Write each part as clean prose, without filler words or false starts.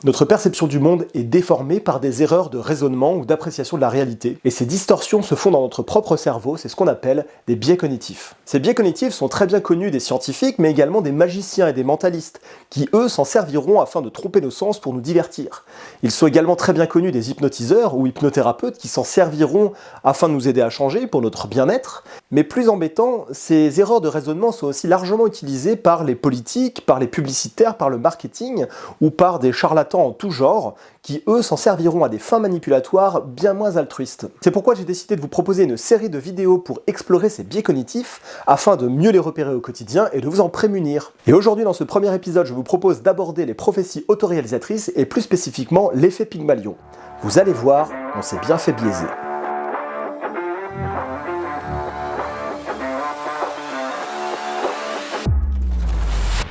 Notre perception du monde est déformée par des erreurs de raisonnement ou d'appréciation de la réalité, et ces distorsions se font dans notre propre cerveau, c'est ce qu'on appelle des biais cognitifs. Ces biais cognitifs sont très bien connus des scientifiques, mais également des magiciens et des mentalistes, qui eux s'en serviront afin de tromper nos sens pour nous divertir. Ils sont également très bien connus des hypnotiseurs ou hypnothérapeutes qui s'en serviront afin de nous aider à changer pour notre bien-être, mais plus embêtant, ces erreurs de raisonnement sont aussi largement utilisées par les politiques, par les publicitaires, par le marketing, ou par des charlatans en tout genre, qui eux s'en serviront à des fins manipulatoires bien moins altruistes. C'est pourquoi j'ai décidé de vous proposer une série de vidéos pour explorer ces biais cognitifs, afin de mieux les repérer au quotidien et de vous en prémunir. Et aujourd'hui dans ce premier épisode, je vous propose d'aborder les prophéties autoréalisatrices et plus spécifiquement l'effet Pygmalion. Vous allez voir, on s'est bien fait biaiser.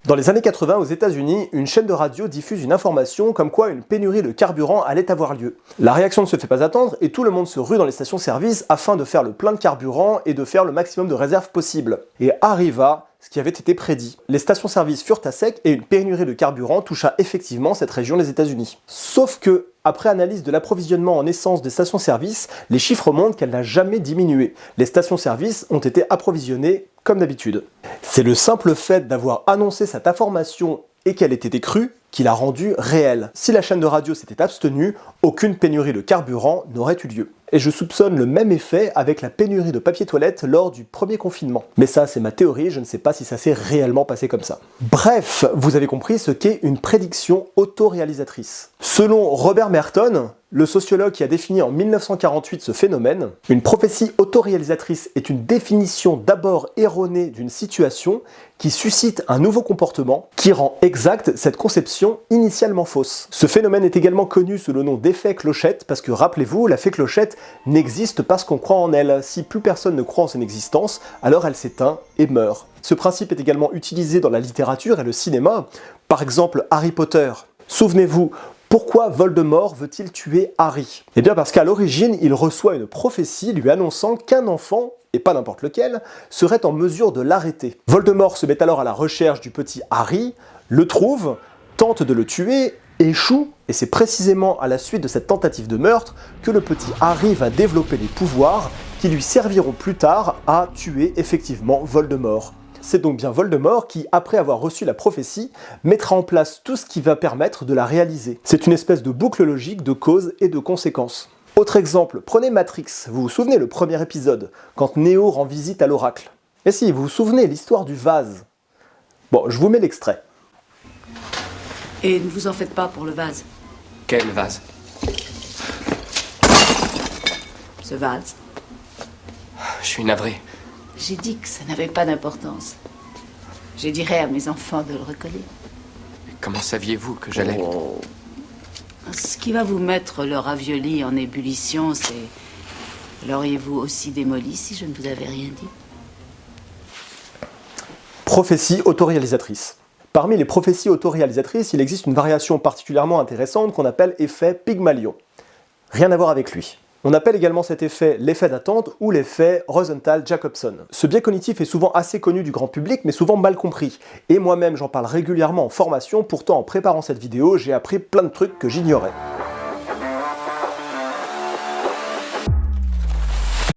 Dans les années 80, aux États-Unis, une chaîne de radio diffuse une information comme quoi une pénurie de carburant allait avoir lieu. La réaction ne se fait pas attendre et tout le monde se rue dans les stations-service afin de faire le plein de carburant et de faire le maximum de réserves possible. Et arriva ce qui avait été prédit. Les stations-service furent à sec et une pénurie de carburant toucha effectivement cette région des États-Unis. Sauf que, après analyse de l'approvisionnement en essence des stations-service, les chiffres montrent qu'elle n'a jamais diminué. Les stations-service ont été approvisionnées comme d'habitude. C'est le simple fait d'avoir annoncé cette information et qu'elle ait été crue qui l'a rendue réelle. Si la chaîne de radio s'était abstenue, aucune pénurie de carburant n'aurait eu lieu. Et je soupçonne le même effet avec la pénurie de papier toilette lors du premier confinement. Mais ça, c'est ma théorie, je ne sais pas si ça s'est réellement passé comme ça. Bref, vous avez compris ce qu'est une prédiction autoréalisatrice. Selon Robert Merton, le sociologue qui a défini en 1948 ce phénomène, une prophétie autoréalisatrice est une définition d'abord erronée d'une situation qui suscite un nouveau comportement qui rend exacte cette conception initialement fausse. Ce phénomène est également connu sous le nom d'effet clochette parce que rappelez-vous, la fée clochette n'existe parce qu'on croit en elle. Si plus personne ne croit en son existence, alors elle s'éteint et meurt. Ce principe est également utilisé dans la littérature et le cinéma. Par exemple, Harry Potter. Souvenez-vous, pourquoi Voldemort veut-il tuer Harry ? Eh bien parce qu'à l'origine, il reçoit une prophétie lui annonçant qu'un enfant, et pas n'importe lequel, serait en mesure de l'arrêter. Voldemort se met alors à la recherche du petit Harry, le trouve, tente de le tuer, échoue, et c'est précisément à la suite de cette tentative de meurtre que le petit Harry va développer des pouvoirs qui lui serviront plus tard à tuer effectivement Voldemort. C'est donc bien Voldemort qui, après avoir reçu la prophétie, mettra en place tout ce qui va permettre de la réaliser. C'est une espèce de boucle logique de causes et de conséquences. Autre exemple, prenez Matrix, vous vous souvenez le premier épisode, quand Neo rend visite à l'oracle. Et si, vous vous souvenez l'histoire du vase. Bon, je vous mets l'extrait. Et ne vous en faites pas pour le vase. Quel vase? Ce vase. Je suis navré. J'ai dit que ça n'avait pas d'importance. Je dirais à mes enfants de le recoller. Comment saviez-vous que j'allais... Ce qui va vous mettre le ravioli en ébullition, c'est... L'auriez-vous aussi démoli si je ne vous avais rien dit? Prophétie autoréalisatrice. Parmi les prophéties autoréalisatrices, il existe une variation particulièrement intéressante qu'on appelle effet Pygmalion. Rien à voir avec lui. On appelle également cet effet l'effet d'attente ou l'effet Rosenthal-Jacobson. Ce biais cognitif est souvent assez connu du grand public, mais souvent mal compris. Et moi-même, j'en parle régulièrement en formation, pourtant en préparant cette vidéo, j'ai appris plein de trucs que j'ignorais.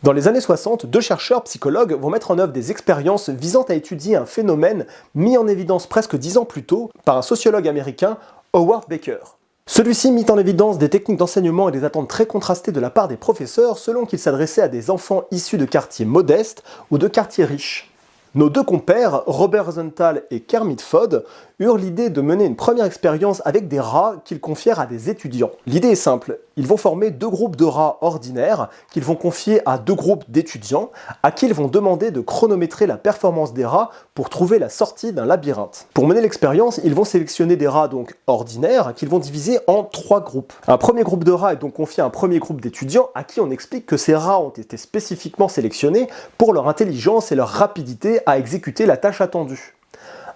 Dans les années 60, deux chercheurs psychologues vont mettre en œuvre des expériences visant à étudier un phénomène mis en évidence presque 10 ans plus tôt par un sociologue américain, Howard Baker. Celui-ci mit en évidence des techniques d'enseignement et des attentes très contrastées de la part des professeurs selon qu'il s'adressait à des enfants issus de quartiers modestes ou de quartiers riches. Nos deux compères, Robert Rosenthal et Kermit Fodd, eurent l'idée de mener une première expérience avec des rats qu'ils confièrent à des étudiants. L'idée est simple, ils vont former deux groupes de rats ordinaires qu'ils vont confier à deux groupes d'étudiants à qui ils vont demander de chronométrer la performance des rats pour trouver la sortie d'un labyrinthe. Pour mener l'expérience, ils vont sélectionner des rats donc ordinaires qu'ils vont diviser en 3 groupes. Un premier groupe de rats est donc confié à un premier groupe d'étudiants à qui on explique que ces rats ont été spécifiquement sélectionnés pour leur intelligence et leur rapidité à exécuter la tâche attendue.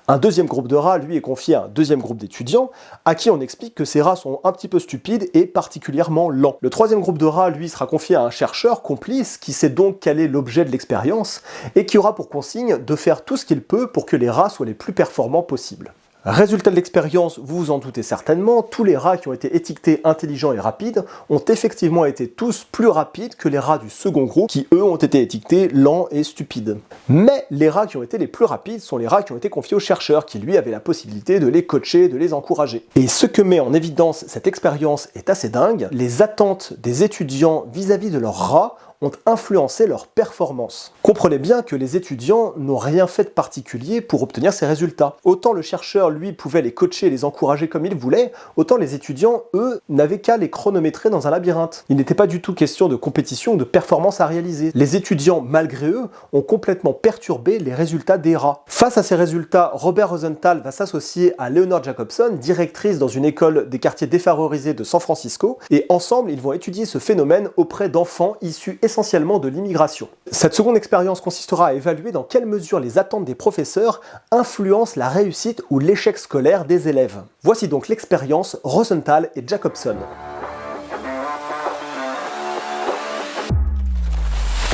Un deuxième groupe de rats, lui, est confié à un deuxième groupe d'étudiants, à qui on explique que ces rats sont un petit peu stupides et particulièrement lents. Le troisième groupe de rats, lui, sera confié à un chercheur complice, qui sait donc quel est l'objet de l'expérience, et qui aura pour consigne de faire tout ce qu'il peut pour que les rats soient les plus performants possibles. Résultat de l'expérience, vous vous en doutez certainement, tous les rats qui ont été étiquetés intelligents et rapides ont effectivement été tous plus rapides que les rats du second groupe qui eux ont été étiquetés lents et stupides. Mais les rats qui ont été les plus rapides sont les rats qui ont été confiés aux chercheurs qui lui avaient la possibilité de les coacher, de les encourager. Et ce que met en évidence cette expérience est assez dingue, les attentes des étudiants vis-à-vis de leurs rats ont influencé leur performance. Comprenez bien que les étudiants n'ont rien fait de particulier pour obtenir ces résultats. Autant le chercheur, lui, pouvait les coacher et les encourager comme il voulait, autant les étudiants, eux, n'avaient qu'à les chronométrer dans un labyrinthe. Il n'était pas du tout question de compétition ou de performance à réaliser. Les étudiants, malgré eux, ont complètement perturbé les résultats des rats. Face à ces résultats, Robert Rosenthal va s'associer à Leonard Jacobson, directrice dans une école des quartiers défavorisés de San Francisco, et ensemble, ils vont étudier ce phénomène auprès d'enfants issus essentiellement de l'immigration. Cette seconde expérience consistera à évaluer dans quelle mesure les attentes des professeurs influencent la réussite ou l'échec scolaire des élèves. Voici donc l'expérience Rosenthal et Jacobson.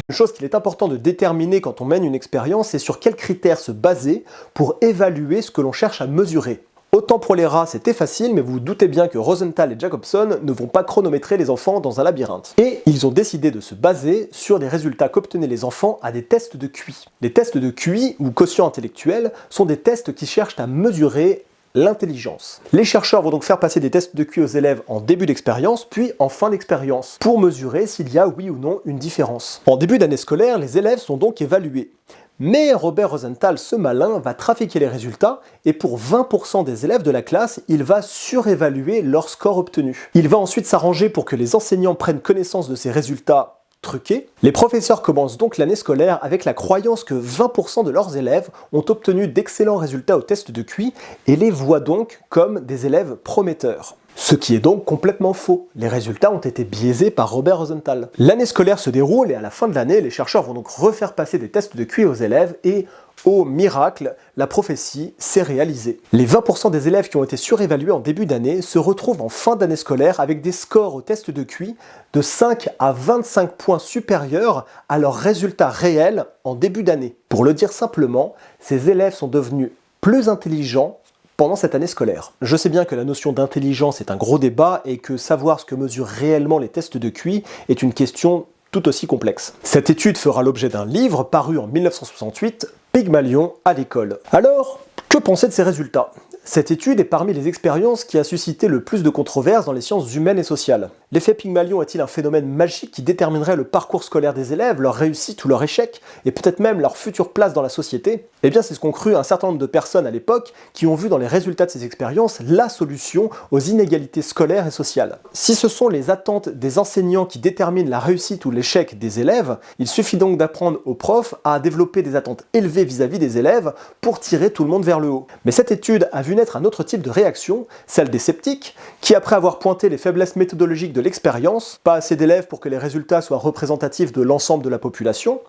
Une chose qu'il est important de déterminer quand on mène une expérience, c'est sur quels critères se baser pour évaluer ce que l'on cherche à mesurer. Autant pour les rats, c'était facile, mais vous vous doutez bien que Rosenthal et Jacobson ne vont pas chronométrer les enfants dans un labyrinthe. Et ils ont décidé de se baser sur des résultats qu'obtenaient les enfants à des tests de QI. Les tests de QI, ou quotient intellectuel, sont des tests qui cherchent à mesurer l'intelligence. Les chercheurs vont donc faire passer des tests de QI aux élèves en début d'expérience, puis en fin d'expérience, pour mesurer s'il y a oui ou non une différence. En début d'année scolaire, les élèves sont donc évalués. Mais Robert Rosenthal, ce malin, va trafiquer les résultats et pour 20% des élèves de la classe, il va surévaluer leur score obtenu. Il va ensuite s'arranger pour que les enseignants prennent connaissance de ces résultats truqués. Les professeurs commencent donc l'année scolaire avec la croyance que 20% de leurs élèves ont obtenu d'excellents résultats au test de QI et les voient donc comme des élèves prometteurs. Ce qui est donc complètement faux. Les résultats ont été biaisés par Robert Rosenthal. L'année scolaire se déroule et à la fin de l'année, les chercheurs vont donc refaire passer des tests de QI aux élèves et, au miracle, la prophétie s'est réalisée. Les 20% des élèves qui ont été surévalués en début d'année se retrouvent en fin d'année scolaire avec des scores au test de QI de 5 à 25 points supérieurs à leurs résultats réels en début d'année. Pour le dire simplement, ces élèves sont devenus plus intelligents pendant cette année scolaire. Je sais bien que la notion d'intelligence est un gros débat et que savoir ce que mesurent réellement les tests de QI est une question tout aussi complexe. Cette étude fera l'objet d'un livre paru en 1968, Pygmalion à l'école. Alors, que penser de ces résultats ? Cette étude est parmi les expériences qui a suscité le plus de controverses dans les sciences humaines et sociales. L'effet Pygmalion est-il un phénomène magique qui déterminerait le parcours scolaire des élèves, leur réussite ou leur échec, et peut-être même leur future place dans la société ? Eh bien, c'est ce qu'ont cru un certain nombre de personnes à l'époque qui ont vu dans les résultats de ces expériences la solution aux inégalités scolaires et sociales. Si ce sont les attentes des enseignants qui déterminent la réussite ou l'échec des élèves, il suffit donc d'apprendre aux profs à développer des attentes élevées vis-à-vis des élèves pour tirer tout le monde vers le haut. Mais cette étude a vu naître un autre type de réaction, celle des sceptiques, qui après avoir pointé les faiblesses méthodologiques de l'expérience, pas assez d'élèves pour que les résultats soient représentatifs de l'ensemble de la population,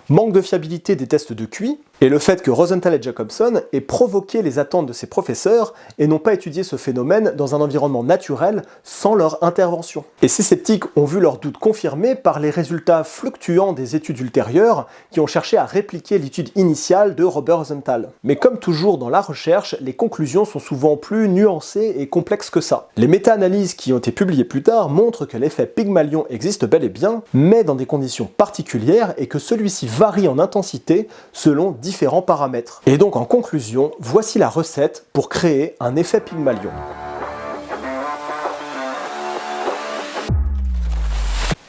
manque de fiabilité des tests de QI, et le fait que Rosenthal et Jacobson aient provoqué les attentes de ces professeurs et n'ont pas étudié ce phénomène dans un environnement naturel sans leur intervention. Et ces sceptiques ont vu leurs doutes confirmés par les résultats fluctuants des études ultérieures qui ont cherché à répliquer l'étude initiale de Robert Rosenthal. Mais comme toujours dans la recherche, les conclusions sont souvent plus nuancées et complexes que ça. Les méta-analyses qui ont été publiées plus tard montrent que l'effet Pygmalion existe bel et bien, mais dans des conditions particulières et que celui-ci varie en intensité selon différents paramètres. Et donc en conclusion, voici la recette pour créer un effet Pygmalion.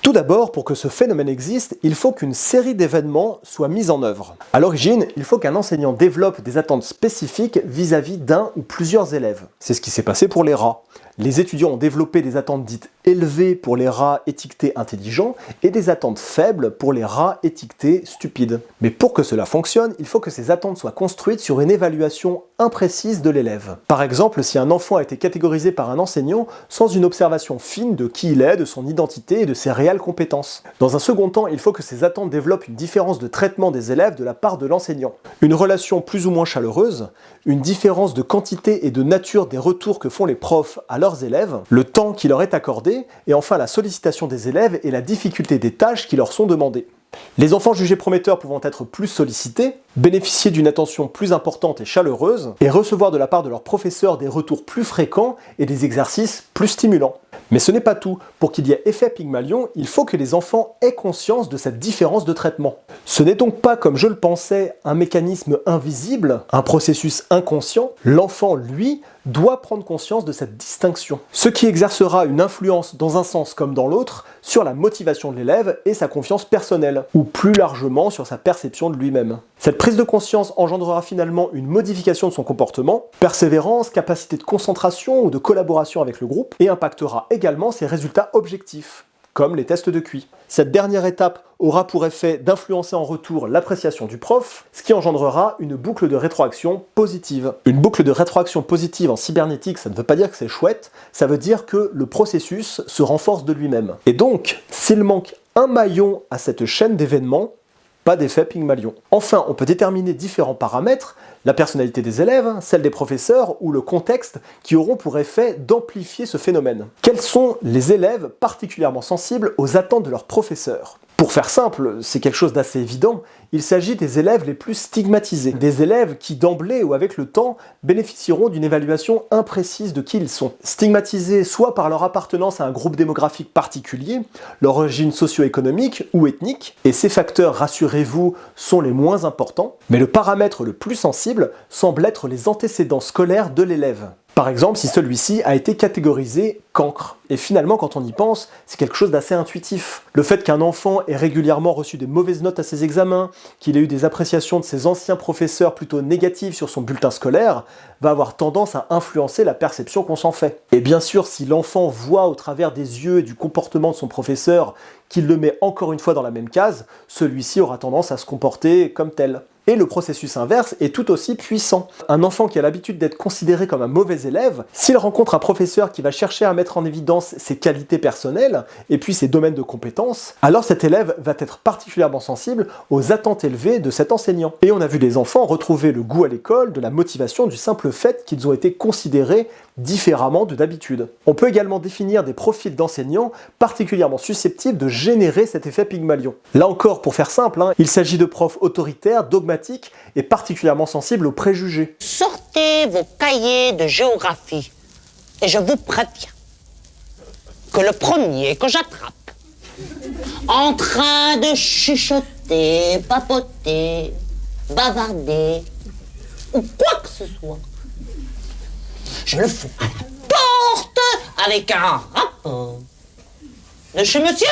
Tout d'abord, pour que ce phénomène existe, il faut qu'une série d'événements soit mise en œuvre. À l'origine, il faut qu'un enseignant développe des attentes spécifiques vis-à-vis d'un ou plusieurs élèves. C'est ce qui s'est passé pour les rats. Les étudiants ont développé des attentes dites élevées pour les rats étiquetés intelligents et des attentes faibles pour les rats étiquetés stupides. Mais pour que cela fonctionne, il faut que ces attentes soient construites sur une évaluation imprécise de l'élève. Par exemple, si un enfant a été catégorisé par un enseignant sans une observation fine de qui il est, de son identité et de ses réelles compétences. Dans un second temps, il faut que ces attentes développent une différence de traitement des élèves de la part de l'enseignant. Une relation plus ou moins chaleureuse, une différence de quantité et de nature des retours que font les profs à leurs élèves, le temps qui leur est accordé, et enfin la sollicitation des élèves et la difficulté des tâches qui leur sont demandées. Les enfants jugés prometteurs pouvant être plus sollicités, bénéficier d'une attention plus importante et chaleureuse, et recevoir de la part de leurs professeurs des retours plus fréquents et des exercices plus stimulants. Mais ce n'est pas tout. Pour qu'il y ait effet Pygmalion, il faut que les enfants aient conscience de cette différence de traitement. Ce n'est donc pas, comme je le pensais, un mécanisme invisible, un processus inconscient. L'enfant, lui, doit prendre conscience de cette distinction. Ce qui exercera une influence dans un sens comme dans l'autre sur la motivation de l'élève et sa confiance personnelle, ou plus largement sur sa perception de lui-même. Cette prise de conscience engendrera finalement une modification de son comportement, persévérance, capacité de concentration ou de collaboration avec le groupe, et impactera également ses résultats objectifs, comme les tests de QI. Cette dernière étape aura pour effet d'influencer en retour l'appréciation du prof, ce qui engendrera une boucle de rétroaction positive. Une boucle de rétroaction positive en cybernétique, ça ne veut pas dire que c'est chouette, ça veut dire que le processus se renforce de lui-même. Et donc, s'il manque un maillon à cette chaîne d'événements, pas d'effet Pygmalion. Enfin, on peut déterminer différents paramètres, la personnalité des élèves, celle des professeurs ou le contexte, qui auront pour effet d'amplifier ce phénomène. Quels sont les élèves particulièrement sensibles aux attentes de leurs professeurs ? Pour faire simple, c'est quelque chose d'assez évident, il s'agit des élèves les plus stigmatisés, des élèves qui d'emblée ou avec le temps bénéficieront d'une évaluation imprécise de qui ils sont. Stigmatisés soit par leur appartenance à un groupe démographique particulier, leur origine socio-économique ou ethnique, et ces facteurs, rassurez-vous, sont les moins importants, mais le paramètre le plus sensible semble être les antécédents scolaires de l'élève. Par exemple, si celui-ci a été catégorisé cancre. Et finalement, quand on y pense, c'est quelque chose d'assez intuitif. Le fait qu'un enfant ait régulièrement reçu des mauvaises notes à ses examens, qu'il ait eu des appréciations de ses anciens professeurs plutôt négatives sur son bulletin scolaire, va avoir tendance à influencer la perception qu'on s'en fait. Et bien sûr, si l'enfant voit au travers des yeux et du comportement de son professeur qu'il le met encore une fois dans la même case, celui-ci aura tendance à se comporter comme tel. Et le processus inverse est tout aussi puissant. Un enfant qui a l'habitude d'être considéré comme un mauvais élève, s'il rencontre un professeur qui va chercher à mettre en évidence ses qualités personnelles et puis ses domaines de compétences, alors cet élève va être particulièrement sensible aux attentes élevées de cet enseignant. Et on a vu des enfants retrouver le goût à l'école, de la motivation du simple fait qu'ils ont été considérés différemment de d'habitude. On peut également définir des profils d'enseignants particulièrement susceptibles de générer cet effet Pygmalion. Là encore, pour faire simple, il s'agit de profs autoritaires, dogmatiques et particulièrement sensibles aux préjugés. Sortez vos cahiers de géographie et je vous préviens que le premier que j'attrape en train de chuchoter, papoter, bavarder ou quoi que ce soit, je le fous à la porte avec un rapport de chez monsieur.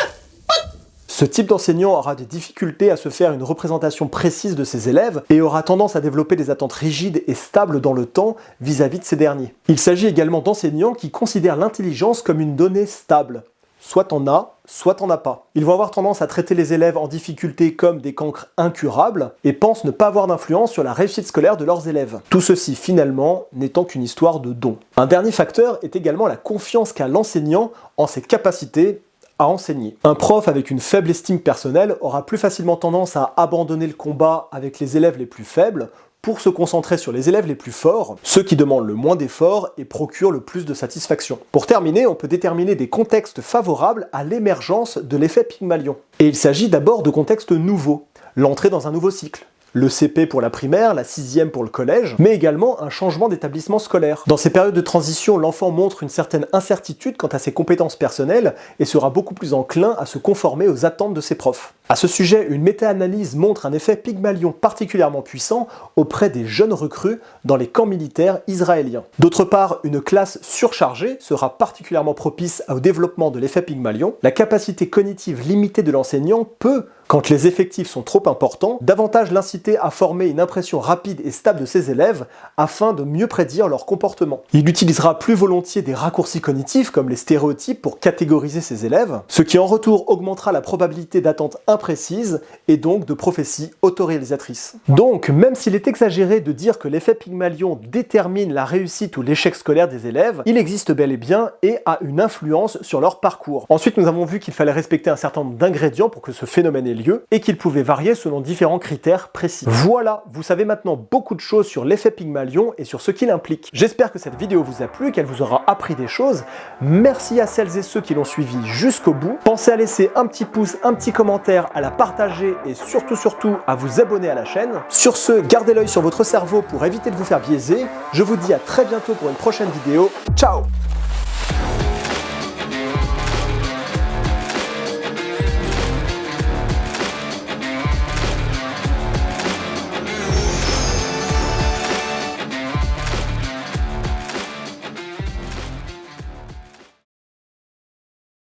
Ce type d'enseignant aura des difficultés à se faire une représentation précise de ses élèves et aura tendance à développer des attentes rigides et stables dans le temps vis-à-vis de ces derniers. Il s'agit également d'enseignants qui considèrent l'intelligence comme une donnée stable. Soit t'en as, soit t'en as pas. Ils vont avoir tendance à traiter les élèves en difficulté comme des cancres incurables et pensent ne pas avoir d'influence sur la réussite scolaire de leurs élèves. Tout ceci finalement n'étant qu'une histoire de don. Un dernier facteur est également la confiance qu'a l'enseignant en ses capacités à enseigner. Un prof avec une faible estime personnelle aura plus facilement tendance à abandonner le combat avec les élèves les plus faibles pour se concentrer sur les élèves les plus forts, ceux qui demandent le moins d'efforts et procurent le plus de satisfaction. Pour terminer, on peut déterminer des contextes favorables à l'émergence de l'effet Pygmalion. Et il s'agit d'abord de contextes nouveaux, l'entrée dans un nouveau cycle. Le CP pour la primaire, la 6e pour le collège, mais également un changement d'établissement scolaire. Dans ces périodes de transition, l'enfant montre une certaine incertitude quant à ses compétences personnelles et sera beaucoup plus enclin à se conformer aux attentes de ses profs. À ce sujet, une méta-analyse montre un effet Pygmalion particulièrement puissant auprès des jeunes recrues dans les camps militaires israéliens. D'autre part, une classe surchargée sera particulièrement propice au développement de l'effet Pygmalion. La capacité cognitive limitée de l'enseignant peut, quand les effectifs sont trop importants, davantage l'inciter à former une impression rapide et stable de ses élèves afin de mieux prédire leur comportement. Il utilisera plus volontiers des raccourcis cognitifs comme les stéréotypes pour catégoriser ses élèves, ce qui en retour augmentera la probabilité d'attente imprécise et donc de prophéties autoréalisatrices. Donc, même s'il est exagéré de dire que l'effet Pygmalion détermine la réussite ou l'échec scolaire des élèves, il existe bel et bien et a une influence sur leur parcours. Ensuite, nous avons vu qu'il fallait respecter un certain nombre d'ingrédients pour que ce phénomène ait lieu et qu'il pouvait varier selon différents critères précis. Voilà, vous savez maintenant beaucoup de choses sur l'effet Pygmalion et sur ce qu'il implique. J'espère que cette vidéo vous a plu, qu'elle vous aura appris des choses. Merci à celles et ceux qui l'ont suivi jusqu'au bout. Pensez à laisser un petit pouce, un petit commentaire commentaire, à la partager et surtout à vous abonner à la chaîne. Sur ce, gardez l'œil sur votre cerveau pour éviter de vous faire biaiser. Je vous dis à très bientôt pour une prochaine vidéo. Ciao!